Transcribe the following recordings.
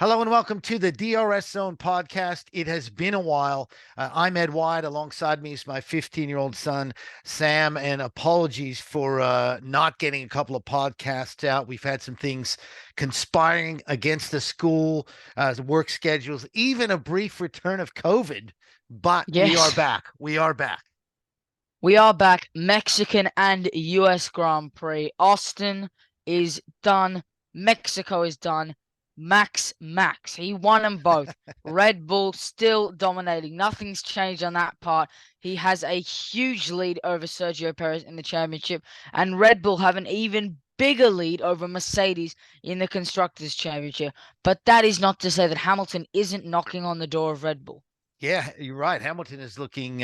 Hello and welcome to the DRS Zone podcast. It has been a while. I'm Ed White. Alongside me is my 15-year-old son, Sam. And apologies for not getting a couple of podcasts out. We've had some things conspiring against the school, work schedules, even a brief return of COVID. But we are Yes, back. We are back. we are back. Mexican and US Grand Prix. Austin is done. Mexico is done. Max. He won them both. Red Bull still dominating. Nothing's changed on that part. He has a huge lead over Sergio Perez in the championship, and Red Bull have an even bigger lead over Mercedes in the Constructors' Championship. But that is not to say that Hamilton isn't knocking on the door of Red Bull. Yeah, you're right. Hamilton is looking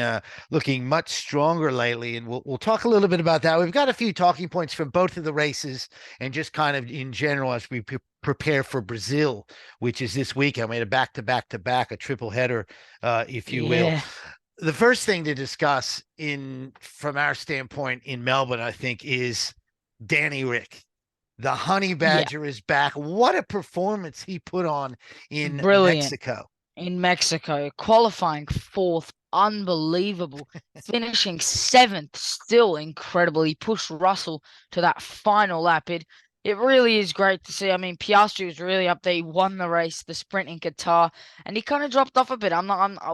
much stronger lately, and we'll talk a little bit about that. We've got a few talking points from both of the races, and just kind of in general as we prepare for Brazil, which is this weekend. We had a back-to-back, a triple header, if you will. Yeah, The first thing to discuss from our standpoint in Melbourne, I think, is Danny Rick. The Honey yeah, Badger is back. What a performance he put on in brilliant. Mexico. In Mexico, qualifying fourth, unbelievable. Finishing seventh, still incredible. He pushed Russell to that final lap. It really is great to see. I mean, Piastri was really up there. He won the race, the sprint in Qatar, and he kind of dropped off a bit.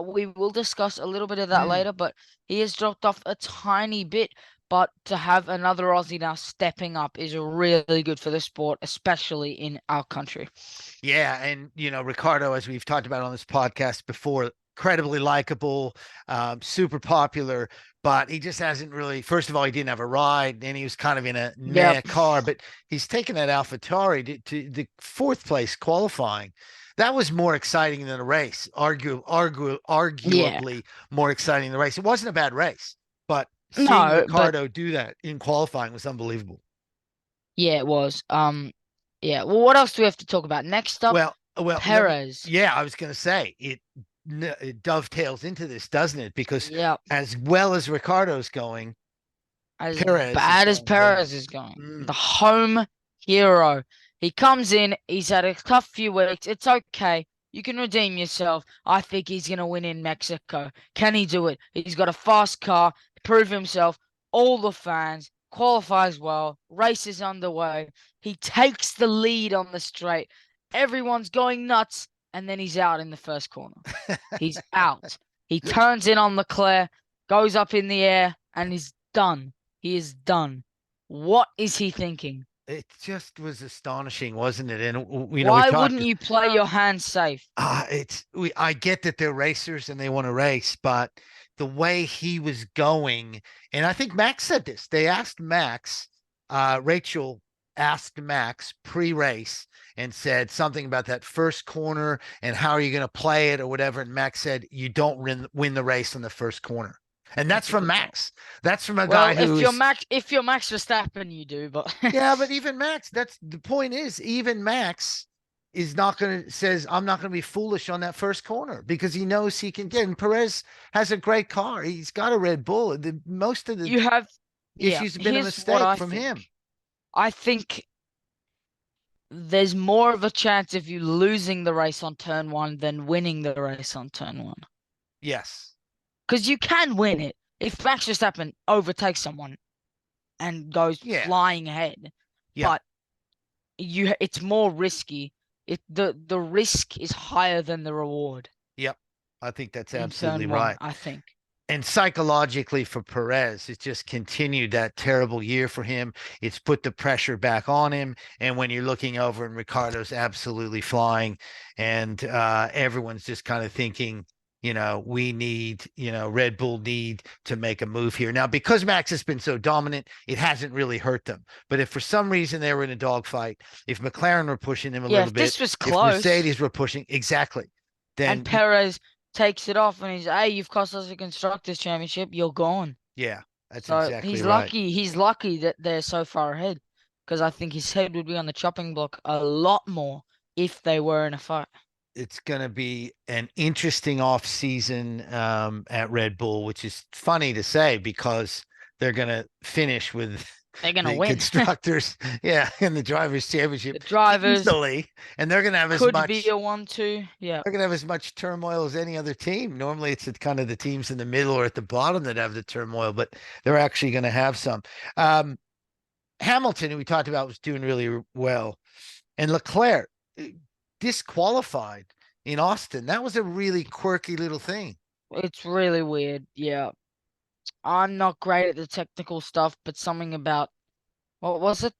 We will discuss a little bit of that Mm. later, but he has dropped off a tiny bit. But to have another Aussie now stepping up is really good for the sport, especially in our country. Yeah, and Ricciardo, as we've talked about on this podcast before, incredibly likable, super popular, but he just hasn't really. First of all, he didn't have a ride, and he was kind of in a meh Yep. car. But he's taken that AlphaTauri to the fourth place qualifying. That was more exciting than a race. Yeah. Arguably more exciting than the race. It wasn't a bad race, but seeing No, but Ricciardo do that in qualifying was unbelievable. yeah, it was. Yeah. Well, what else do we have to talk about? Next up, Let me. Perez. Yeah, I was going to say it dovetails into this, doesn't it? Because Yep. as well as Ricardo's going, As Perez is bad as going as well. Perez is going, the Mm, home hero. He comes in. He's had a tough few weeks. It's okay. You can redeem yourself. I think he's gonna win in Mexico. Can he do it? He's got a fast car. Prove himself. All the fans qualifies well. Race is underway. He takes the lead on the straight. Everyone's going nuts, and then he's out in the first corner. He's out. He turns in on Leclerc, goes up in the air, and he's done. He is done. What is he thinking? it just was astonishing, wasn't it? And we Why talked. wouldn't you play your hands safe? I get that they're racers and they want to race, but the way he was going, and I think Max said this. They asked Max, Rachel asked Max pre-race and said something about that first corner and how are you going to play it or whatever. And Max said, you don't win the race on the first corner. And that's That's a from good point. Max. That's from a guy Well, who is, If you're Max Verstappen, you do, but yeah, but even Max, that's the point is, even Max is not going to says I'm not going to be foolish on that first corner because he knows he can get. And Perez has a great car. He's got a Red Bull. Most of the you have, yeah, issues have been a here's what mistake I from think. him. I think there's more of a chance of you losing the race on turn one than winning the race on turn one. Yes. Because you can win it if Max Verstappen overtakes someone and goes Yeah. flying ahead. Yeah. But it's more risky. The risk is higher than the reward Yep. I think that's in absolutely turn one, right. I think. And psychologically for Perez, it's just continued that terrible year for him. It's put the pressure back on him. And when you're looking over and Ricardo's absolutely flying, and everyone's just kind of thinking, we need, Red Bull need to make a move here. Now, because Max has been so dominant, it hasn't really hurt them. But if for some reason they were in a dogfight, if McLaren were pushing him a Yeah, little if bit, this was if close Mercedes were pushing, exactly, and then Perez takes it off and he's, hey, you've cost us a constructors championship, you're gone. yeah, that's So exactly right. he's lucky that they're so far ahead. Because I think his head would be on the chopping block a lot more if they were in a fight. It's going to be an interesting off season at Red Bull, which is funny to say because they're going to finish with They're gonna the win. constructors, yeah, in the drivers' The championship drivers easily, and they're gonna have as could be much. a 1-2. Yeah, They're gonna have as much turmoil as any other team. Normally, it's kind of the teams in the middle or at the bottom that have the turmoil, but they're actually going to have some. Um, Hamilton, who we talked about, was doing really well, and Leclerc disqualified in Austin. That was a really quirky little thing. it's really weird. Yeah, I'm not great at the technical stuff, but something about what was it?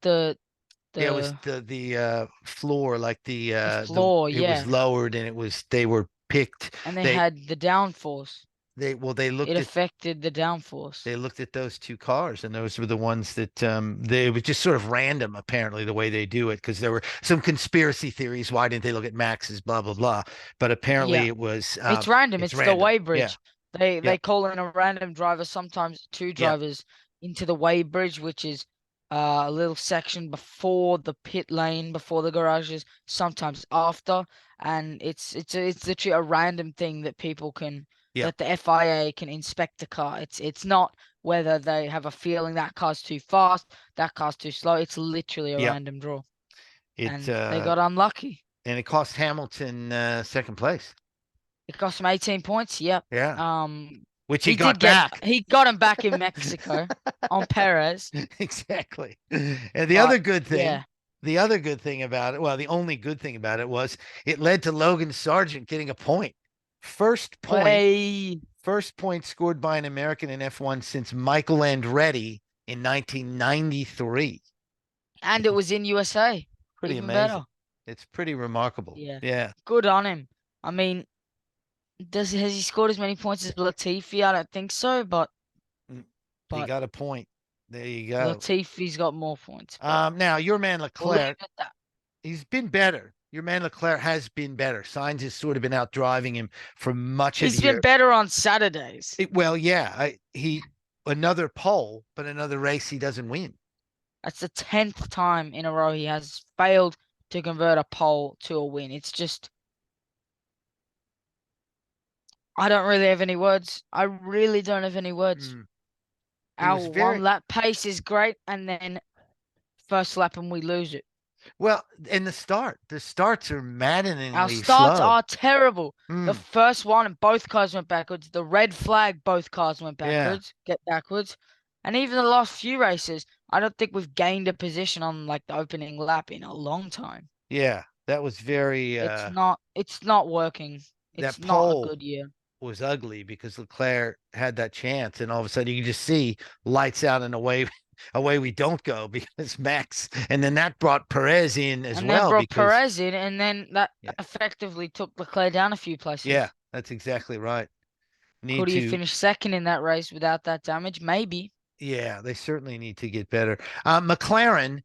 Yeah, it was The the floor, like the floor. it was Yeah, lowered, and it was they were picked. and they They had the downforce. they well they It looked at affected the downforce. they looked at those two cars, and those were the ones that they it was just sort of random, apparently, the way they do it, because there were some conspiracy theories. Why didn't they look at Max's blah blah blah? But apparently Yeah, it was it's random. it's It's the random. weighbridge. They Yeah, they call in a random driver, sometimes two yeah, drivers into the weighbridge, which is a little section before the pit lane, before the garages, sometimes after, and it's literally a random thing that people can yeah, that the FIA can inspect the car. It's not whether they have a feeling that car's too fast, that car's too slow. It's literally a yeah. random draw, It and they got unlucky. and it cost Hamilton second place. It cost him 18 points. Yep. Yeah, Um, which he got back. he got him back in Mexico on Perez, Exactly. And but yeah, the other good thing about it, well, the only good thing about it was it led to Logan Sargent getting a point. First point, way, first point scored by an American in F1 since Michael Andretti in 1993. and it was in USA, Pretty even better. amazing. It's pretty remarkable. Yeah, Yeah. good on him. I mean, has he scored as many points as Latifi? I don't think so, but Mm, he but got a point. There you go. Latifi's got more points. But Now your man we'll leave Leclerc, it at that. he's been better. Your man Leclerc has been better. Sainz has sort of been out driving him for much of He's the been year. better on Saturdays. Well, yeah, he another pole, but another race he doesn't win. That's the 10th time in a row he has failed to convert a pole to a win. It's just I don't really have any words. I really don't have any words. Mm. He Our was one very lap pace is great, and then first lap and we lose it. well in the start. The starts are Our maddeningly starts slow. are terrible. The Mm. first one, both cars went backwards. The red flag, both cars went Yeah, backwards, get backwards. And even the last few races, I don't think we've gained a position on like the opening lap in a long time. yeah, that was very. It's not working. That It's not a pole good year. was ugly because Leclerc had that chance, and all of a sudden you can just see lights out and away, away we don't go because Max, and then that brought Perez in as And then well brought because Perez in, and then that yeah, effectively took Leclerc down a few yeah, places. that's exactly right. Need Could he have to, finished second in that race without that damage? Maybe. yeah, they certainly need to get better. McLaren,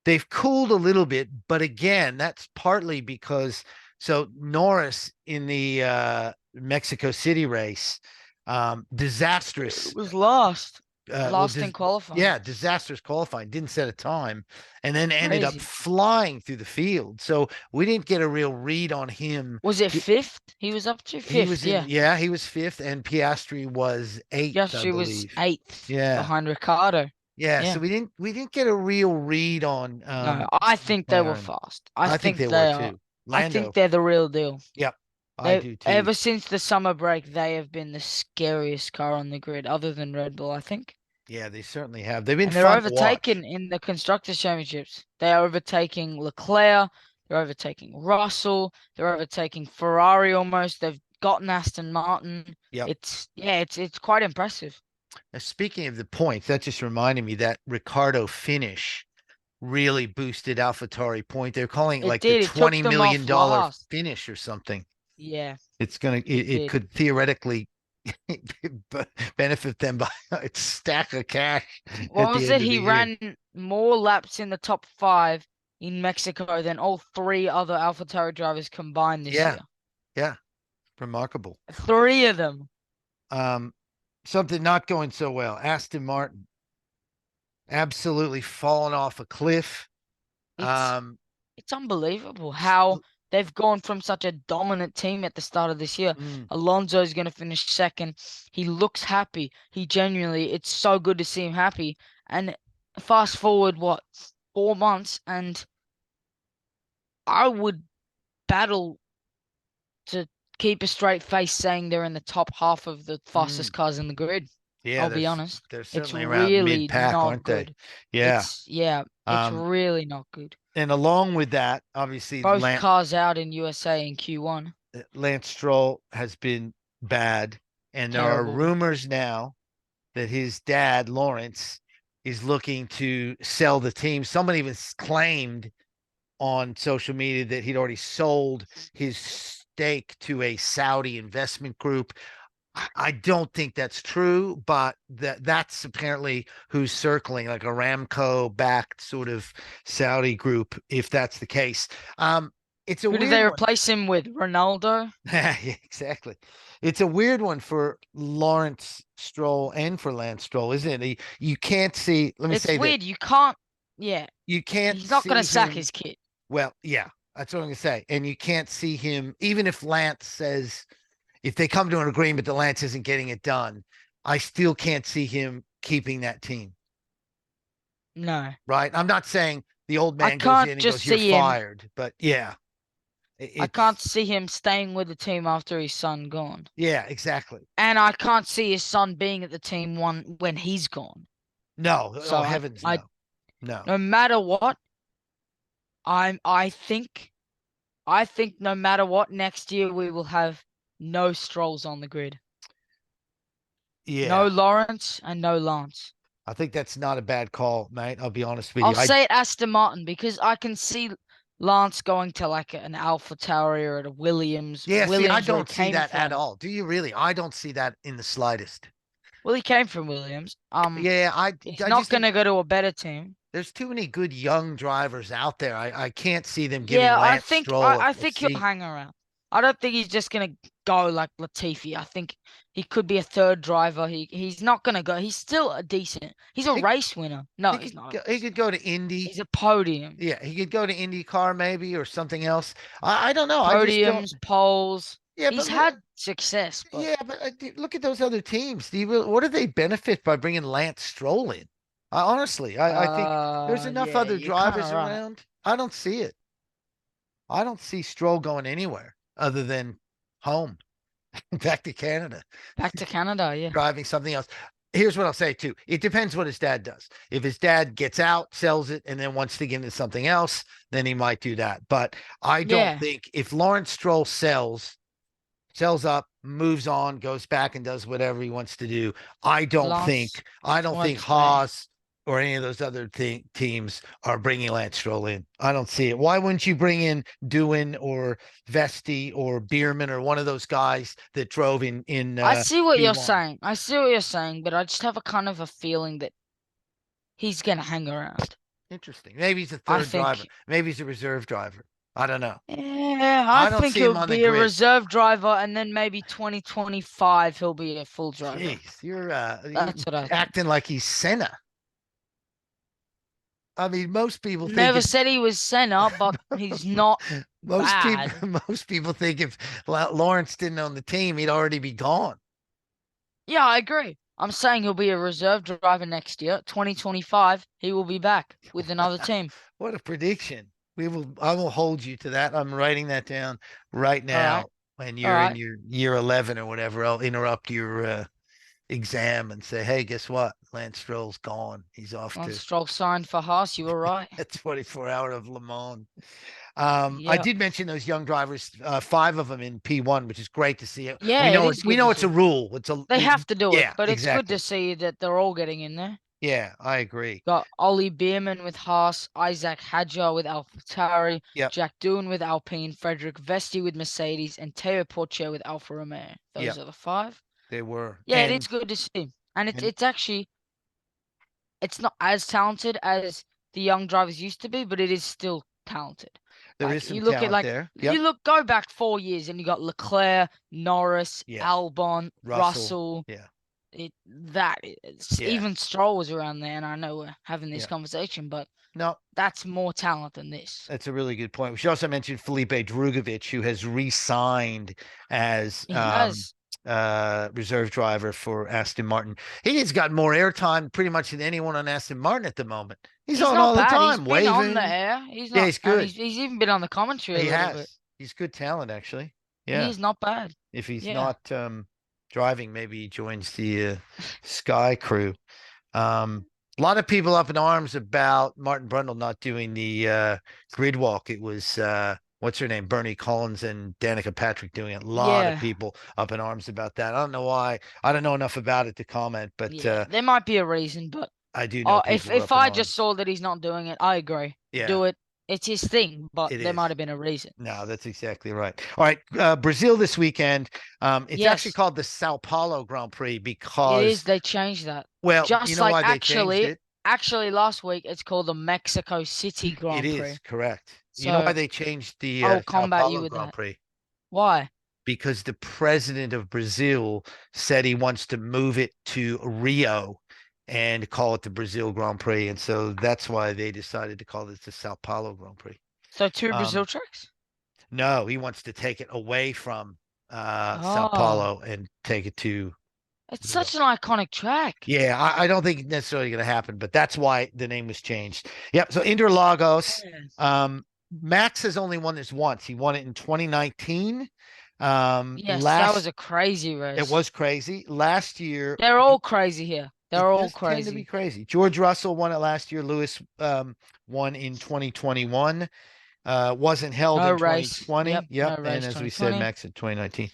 they've cooled a little bit, but again, that's partly because so Norris in the Mexico City race, It disastrous. was lost. Well, Lost in qualifying. yeah, disastrous qualifying. Didn't set a time, and then ended up Crazy. flying through the field. So we didn't get a real read on him. Was it fifth? He was up to He fifth, was in, yeah. yeah, he was fifth, and Piastri was eighth, I Piastri was believe. eighth Yeah, behind Ricciardo. yeah. So Yeah. we didn't get a real read on No, I think they were McLaren. fast. I I think think they were they are. too. I think Lando. they're the real deal. Yep, I They do too. ever since the summer break, they have been the scariest car on the grid, other than Red Bull, I think. Yeah, they certainly have. They've been And they're fun to overtaken watch. in the constructors' championships. They are overtaking Leclerc. They're overtaking Russell. They're overtaking Ferrari almost. They've gotten Aston Martin. Yep. It's quite impressive. Now, speaking of the points, that just reminded me that Ricardo finish really boosted AlphaTauri point. They're calling it It like the did. It took $20 them million off last. finish or something. Yeah, It's gonna it it did. could theoretically benefit them by a stack of cash What at the was it? end of He the year. ran more laps in the top five in Mexico than all three other AlphaTauri drivers combined this Yeah, year. yeah, remarkable. Three of them. Um, Something not going so well. Aston Martin absolutely fallen off a cliff. It's Um, it's unbelievable how they've gone from such a dominant team at the start of this year. mm, Alonso is going to finish second. He looks happy. He genuinely, it's so good to see him happy. And Fast forward, what, 4 months, and I would battle to keep a straight face saying they're in the top half of the Mm, fastest cars in the grid. yeah, I'll be honest. they're It's certainly around mid really pack, not aren't they? good. Yeah. It's Um, really not good. and along with that, obviously, Both cars out in USA in Q1. Lance Stroll has been bad, and there are Terrible. rumors now that his dad, Lawrence, is looking to sell the team. Someone even claimed on social media that he'd already sold his stake to a Saudi investment group. I don't think that's true, but that's apparently who's circling, like a Ramco backed sort of Saudi group, if that's the case. It's a Who did weird they one. replace him with? Ronaldo? Yeah, exactly. It's a weird one for Lawrence Stroll and for Lance Stroll, isn't it? You can't see, let me It's say that weird. You can't. Yeah, you can't he's not gonna see sack him. his kid. Well, yeah, that's what I'm going to say. And you can't see him, even if Lance says, if they come to an agreement that Lance isn't getting it done, I still can't see him keeping that team. No, Right. I'm not saying the old I man goes can't in and just goes, you're see him. fired. But yeah, I can't it's, see him staying with the team after his son gone. yeah, exactly. And I can't see his son being at the team one when he's gone. No. Oh, So heavens, I no. No. no matter what, I think no matter what, next year we will have no Strolls on the grid. No Yeah. Lawrence and no Lance. I think that's not a bad call, mate. I'll be honest with I'll you. say it Aston Martin because I can see Lance going to like an Alpha Tauri or at a Williams. Yeah, see, I Where he don't see came that at from. all. Do you really? I don't see that in the slightest. Well, he came from Williams. Yeah, He's I not just think gonna go to a better team. there's too many good young drivers out there. I can't see them giving Yeah, Lance Stroll I a think he'll seat. hang around. I don't think he's just gonna go like Latifi. I think he could be a third driver. He's not gonna go. He's still a decent. He's a He, race winner. No, he he's could not a go, he race could winner. go to Indy. He's a podium. Yeah, he could go to IndyCar maybe or something else. I don't know. I just don't. Podiums, poles. Yeah, He's but had success, but yeah, but look at those other teams. Do you really, what do they benefit by bringing Lance Stroll in? Honestly, I think there's enough yeah, other you're kind of drivers right. around. I don't see it. I don't see Stroll going anywhere other than home, back to Canada, Back to Canada, yeah. driving something else. Here's what I'll say too. It depends what his dad does. If his dad gets out, sells it, and then wants to get into something else, then he might do that. But I don't Yeah, think if Lawrence Stroll sells up, moves on, goes back and does whatever he wants to do. Lance I don't think won't stay. Haas or any of those other teams are bringing Lance Stroll in. I don't see it. Why wouldn't you bring in Doohan or Vesti or Bierman or one of those guys that drove in I see what you're P1? saying. I see what you're saying, but I just have a kind of a feeling that he's gonna hang around. Interesting. Maybe he's a I third driver. think, Maybe he's a reserve driver. I don't know. yeah, I I don't think see him he'll on the be a grid. reserve driver, and then maybe 2025 he'll be a full driver. Jeez, you're That's what I think. acting like he's Senna. I mean, most people think Never if said he was Senna, but he's not most people bad. most people think if Lawrence didn't own the team, he'd already be gone. Yeah, I agree. I'm saying he'll be a reserve driver next year. 2025, he will be back with another team. What a prediction. I will hold you to that. I'm writing that down right All right. now. When All you're in right. your year 11 or whatever, I'll interrupt your exam and say, "Hey, guess what? Lance Stroll's gone. He's off Lance to Stroll signed for Haas. You were right. a 24-hour of Le Mans." I Yeah. did mention those young drivers, five of them in P1, which is great to see. Yeah, it is We good to know it's a see. rule. They have to do it, Yeah, but it's good to exactly. see that they're all getting in there. Yeah, I agree. Got Ollie Bierman with Haas, Isaac Hadjar with AlphaTauri, Yep, Jack Doohan with Alpine, Frederick Vesti with Mercedes, and Teo Porcher with Alfa Romeo. Those yep, are the five. they were. Yeah, it is good to see. And And it's actually it's not as talented as the young drivers used to be, but it is still talented. there is Like some you look at talent there. Yep. go back 4 years and you got Leclerc, Norris, Yeah. Albon, Russell. Russell. Yeah. Yeah. Even Stroll was around there, and I know we're having this Yeah. conversation, but No, that's more talent than this. that's a really good point. We should also mention Felipe Drugovich, who has re-signed as He has. reserve driver for Aston Martin. He has got more airtime pretty much than anyone on Aston Martin at the moment. He's He's on not all the bad. He's time, been on the waving. air. He's Yeah, not, he's and good. he's even been on the commentary a He little bit. has. He's good talent, actually. He Yeah. is not bad. If he's Yeah. not driving, maybe he joins the Sky crew. A lot of people up in arms about Martin Brundle not doing the grid walk. It was what's her name, Bernie Collins and Danica Patrick doing it. A lot of Yeah. people up in arms about that. I don't know why. I don't know enough about it to comment, but Yeah. There might be a reason, but I do know if people were if up in I just arms. saw that he's not doing it, I agree. Yeah, Do it. It's his thing, but it there is. might have been a reason. No, that's exactly right. All right, Brazil this weekend. It's actually Yes, called the Sao Paulo Grand Prix it is. because, They changed that. well, you Just know like why they changed it? actually last week it's called the Mexico City It Grand is Prix. correct. You know why So they changed the I'll Sao combat you Paulo with Grand that. Prix? Why? Because the president of Brazil said he wants to move it to Rio and call it the Brazil Grand Prix. And so that's why they decided to call it the Sao Paulo Grand Prix. So two Brazil Um, tracks? no, he wants to take it away from Sao Oh, Paulo and take it to it's Rio. such an iconic track. Yeah, I don't think necessarily going to happen, but that's why the name was changed. Yep. So Interlagos, Yeah. Max has only won this once. He won it in 2019. Yes, that was Last a crazy It race. was crazy. Last year, They're all crazy here. it They're all does tend to be crazy. crazy. George Russell won it last year. Lewis won in 2021. Wasn't held No in race. Yep, 2020. Yep. no And race as we said, 2020. Max in 2019.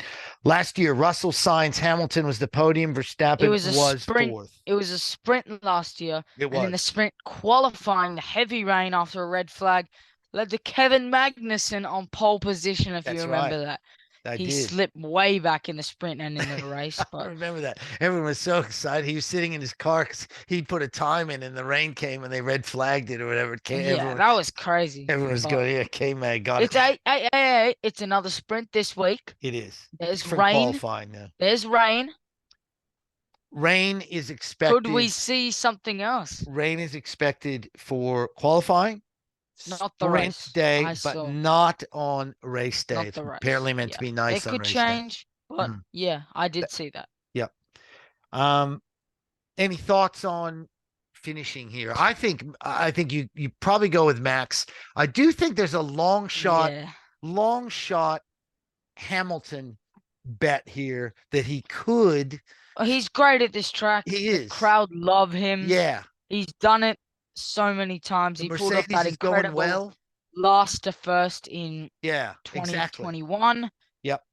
Last year, Russell, Sainz, Hamilton was the podium. It Verstappen was a was sprint. fourth. It was a sprint last year, It and in the was. sprint qualifying, the heavy rain after a red flag led to Kevin Magnussen on pole position. If you That's right. remember that, I he did. slipped way back in the sprint and in the race. I But remember that. Everyone was so excited. He was sitting in his car because he put a time in and the rain came and they red flagged it or whatever. yeah, that was crazy. Everyone was But going, yeah, K-Man got it. it's it's another sprint this week. It is. There's Different rain. qualifying now. There's rain. Rain is Could we expected. see something else? Rain is expected for qualifying, Not the sprint race. day, I but saw. not on race day. Not It's the race. apparently meant to Yeah. be It nice on could race day. change, but Mhm. yeah, I did see that. Yep. Um, any thoughts on finishing here? I think you probably go with Max. I do think there's a Yeah. long shot Hamilton bet here that he could. Oh, he's great at this track. He The is. crowd love him. Yeah. He's done it so many times. The He pulled off Mercedes that is going incredible well. last to first in Yeah, exactly. 2021. Yep.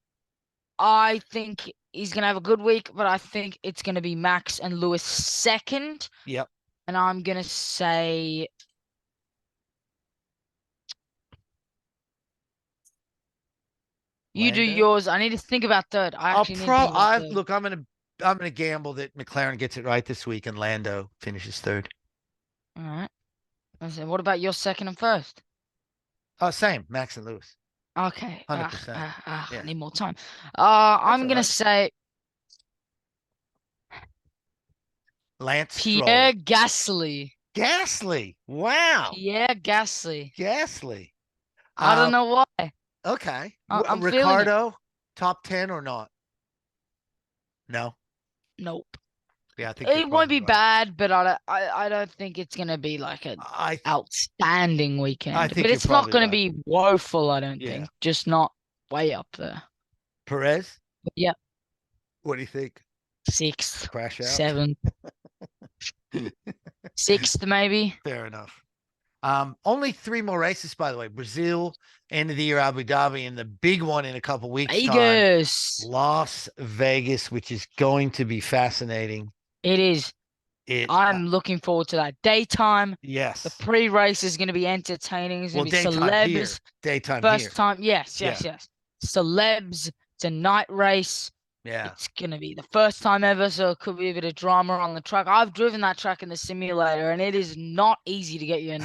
I think he's going to have a good week, but I think it's going to be Max and Lewis second. Yep. And I'm going to say you do Lando. yours. I need to think about third. I actually need to think about third. Look, I'm gonna gamble that McLaren gets it right this week and Lando finishes third. All right. I said, what about your second and first? Same, Max and Lewis. Okay. 100%. I Yeah. need more time. That's I'm all gonna right. say Lance Pierre Stroll. Gasly. Gasly. Wow. Pierre Gasly. Gasly. I don't know why. Okay. I'm feeling it. Ricciardo, top 10 or not? No. Nope. Yeah, I think you're It won't probably be right. bad, but I don't think it's gonna be like an I outstanding weekend. think But you're it's not probably gonna right. be woeful, I don't Yeah. think. Just not way up there. Perez, But yeah, what do you think? sixth, Crash out? seventh, sixth maybe. Fair enough. Only 3 more races, by the way. Brazil, end of the year, Abu Dhabi, and the big one in a couple weeks' time, Vegas. Las Vegas, which is going to be fascinating. It is. I'm looking forward to that. Daytime. Yes. The pre-race is going to be entertaining. It's going to be celebs. Daytime First here. time. Yes. Celebs. It's a night race. Yeah. It's going to be the first time ever, so it could be a bit of drama on the track. I've driven that track in the simulator, and it is not easy to get your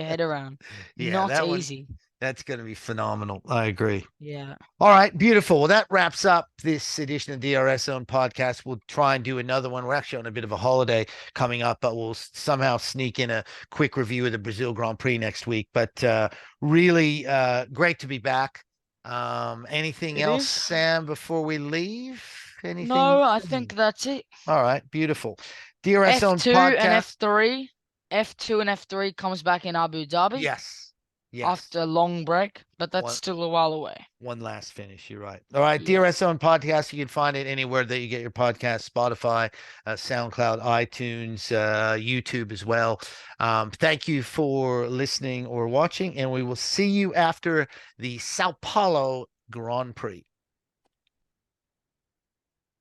head around. Yeah, Not that easy. That's going to be phenomenal. I agree. Yeah. All right, beautiful. Well, that wraps up this edition of DRS Zone podcast. We'll try and do another one. We're actually on a bit of a holiday coming up, but we'll somehow sneak in a quick review of the Brazil Grand Prix next week. But really great to be back. Anything It else, is. Sam, before we leave? Anything? No, I think that's it. All right, beautiful. DRS Zone F2 and podcast. F3. F2 and F3 comes back in Abu Dhabi Yes. after Yes. a long break, but that's One still a while away. one last finish. You're right. All right, Yeah. DRS Zone podcast. You can find it anywhere that you get your podcast: Spotify, SoundCloud, iTunes, YouTube as well. Thank you for listening or watching, and we will see you after the Sao Paulo Grand Prix.